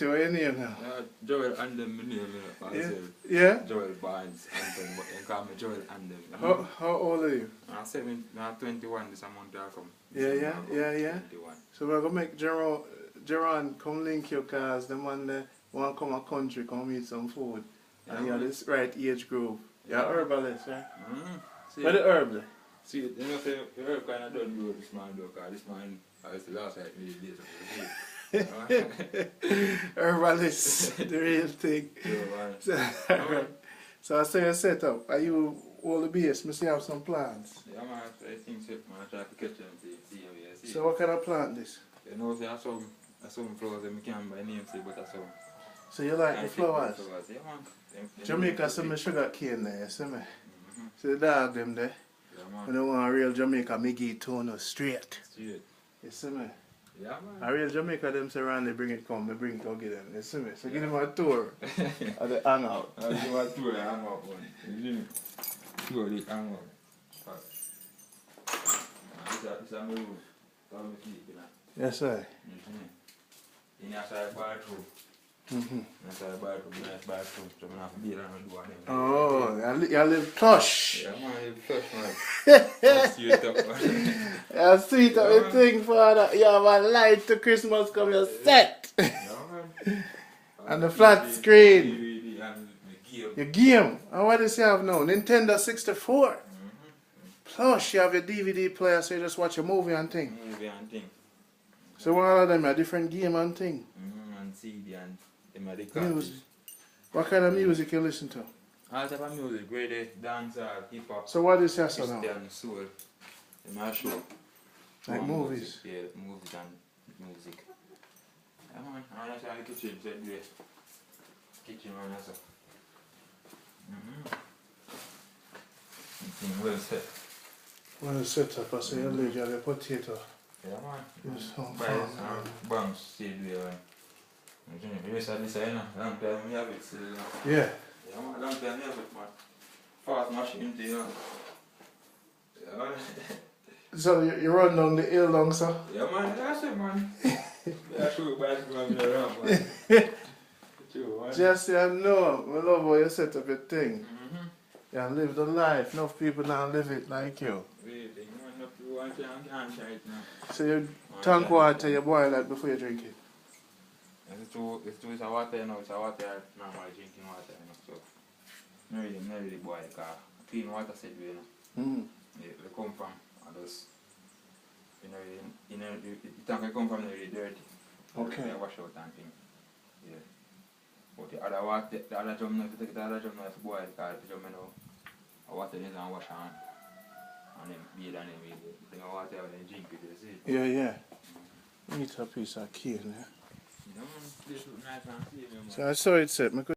about you? What's your name now? Joel and them, my name, Yeah? Joel Barnes, and but they call me Joel and them. How old are you? I'm 21 this month I come. Yeah. 21. So we're going to make Geron come link you because the man that want to come a country, come eat some food. Yeah, and you're this right age group. You're herbalist, right? See, Where the herb? See, you know, say, the herb kind of don't know this man though, because this man, I was the last like me days of the day. Herbalist, the real thing. So I say you set up. Are you all the base? Must you have some plants? Yeah, man, I think so, man, I try to catch them to see how you see. So what kind of plant this? You know, say, I saw some flowers that I can't buy names, but I saw. So you like the flowers? Yeah, man. Jamaica some sugar cane there, you see me? See the dog them there? Yeah, man. When you want a real Jamaica, me give it to you straight. Straight. You see me? Yeah, man. A real Jamaica them say around they bring it come, they bring it go get them. You see me? So give them a tour of the hangout. I'll give a tour of the hangout one. You tour of the hangout. It's a move. Come with me, you know. Yes, sir. In your side bathroom. Inside bathroom, nice bathroom. So I'm not to be there and do one. Oh, you live plush. Yeah, man, you plush, man. That's sweet up, man. You sweet up the thing, father. You have a light to Christmas come, you're set. Yeah, man. And the flat screen. DVD and the game. Your game. And what does you have now? Nintendo 64. Plus, you have your DVD player, so you just watch a movie and thing. Movie and thing. So one of them are different game and thing. And CD and them are the Music. What kind of music you listen to? All type of music, reggae, dancehall, hip hop. So what is your son now? Christian, soul. In my show. Like movies? Yeah, movies and music. Yeah, man. And that's how the kitchen set there. Kitchen man, that's all. Well set. Well set up, I say you live, you have a potato. Yeah, man. Yes, some Buy some bombs, stayed there. You just had this, you know, long time we have it still, you know. Yeah. Yeah, man, long time we have it, man. Fast machine, you know. Yeah, man. So you run down the hill long, sir? Yeah, man, that's it, man. That's true, bad man, around, man. True, man. Just, you know, I love how you set up your thing. You live the life. Enough people now live it like you. Really, man, enough people want to and can't try it now. So you tank water, you boil that before you drink it? It's a water, you know, it's a water, normal drinking water, you know, so. Not really boil, because clean water said we, you know. Yeah, they come from others. The tank they come from really dirty. Okay. They wash out and things. Yeah. But the other water, the other drum, if you take the other drum, you have to boil, because the drum, you know, the water is and wash on. And then bathe and then we bring the water and then drink it, you see. Yeah. Eat a piece of cane, yeah. You know, man, this look nice and clean, man. So I saw it set.